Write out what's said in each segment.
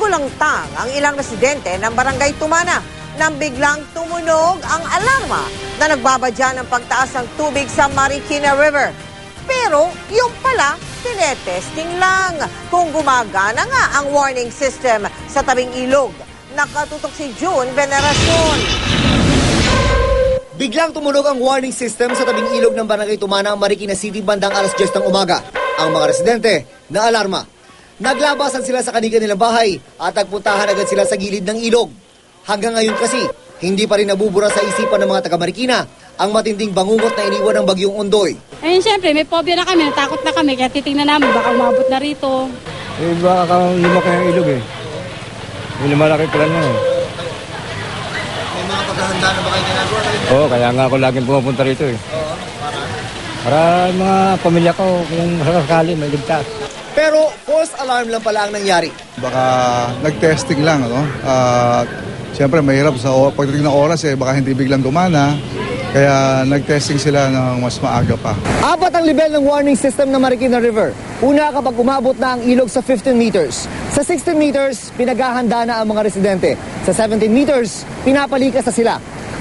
Nagulangtang ang ilang residente ng Barangay Tumana nang biglang tumunog ang alarma na nagbabadya ng pagtaas ng tubig sa Marikina River. Pero yung pala, tinetesting lang kung gumagana nga ang warning system sa tabing ilog. Nakatutok si June Veneracion. Biglang tumunog ang warning system sa tabing ilog ng Barangay Tumana, Marikina City bandang alas 10 ng umaga. Ang mga residente na alarma. Naglabasan sila sa kanilang bahay at nagpuntahan agad sila sa gilid ng ilog. Hanggang ngayon kasi, hindi pa rin nabubura sa isipan ng mga taga-Marikina ang matinding bangungot na iniwan ng Bagyong Ondoy. Ayun, siyempre, may phobia na kami, natakot na kami, kaya titingnan namin, baka umabot na rito. Baka lumaki ang ilog eh. May lumalaki pala na eh. May mga paghahanda na ba kayo ginagawa? Oo, kaya nga ako laging pumapunta rito eh. Para mga pamilya ko, kung sakali, may ligtas. Pero false alarm lang pala ang nangyari. Baka nag-testing lang, ano? Siyempre, mahirap sa pagdating ng oras baka hindi biglang gumana. Kaya nag-testing sila ng mas maaga pa. 4 ang level ng warning system ng Marikina River. Una kapag umabot na ang ilog sa 15 meters. Sa 16 meters, pinaghahanda na ang mga residente. Sa 17 meters, pinapalikas na sila.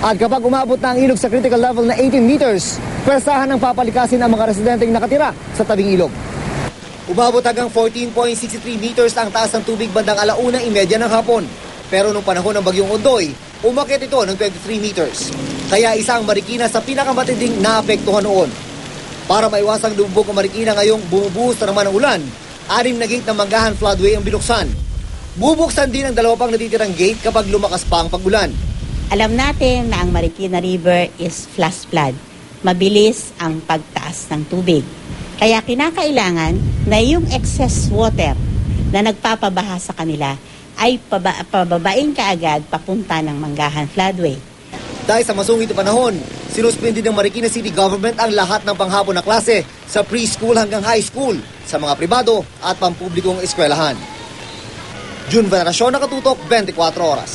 At kapag umabot na ang ilog sa critical level na 18 meters, pwersahan ng papalikasin ang mga residenteng nakatira sa tabing ilog. Umabot hanggang 14.63 meters ang taas ng tubig bandang 1:30 ng hapon. Pero nung panahon ng Bagyong Ondoy, umakyat ito ng 23 meters. Kaya isa ang Marikina sa pinakamatinding naapektuhan noon. Para maiwasang lumubog ang Marikina ngayong bumubuhos na naman ang ulan, 6 na gate ng Manggahan Floodway ang binuksan. Bubuksan din ang 2 pang natitirang gate kapag lumakas pa ang pag-ulan. Alam natin na ang Marikina River is flash flood. Mabilis ang pagtaas ng tubig. Kaya kinakailangan na yung excess water na nagpapabaha sa kanila ay pababain kaagad papunta ng Manggahan Floodway. Dahil sa masungit na panahon, sinuspindi ng Marikina City Government ang lahat ng panghapon na klase sa preschool hanggang high school sa mga pribado at pampublikong eskwelahan. June Veneracion, Nakatutok, 24 Oras.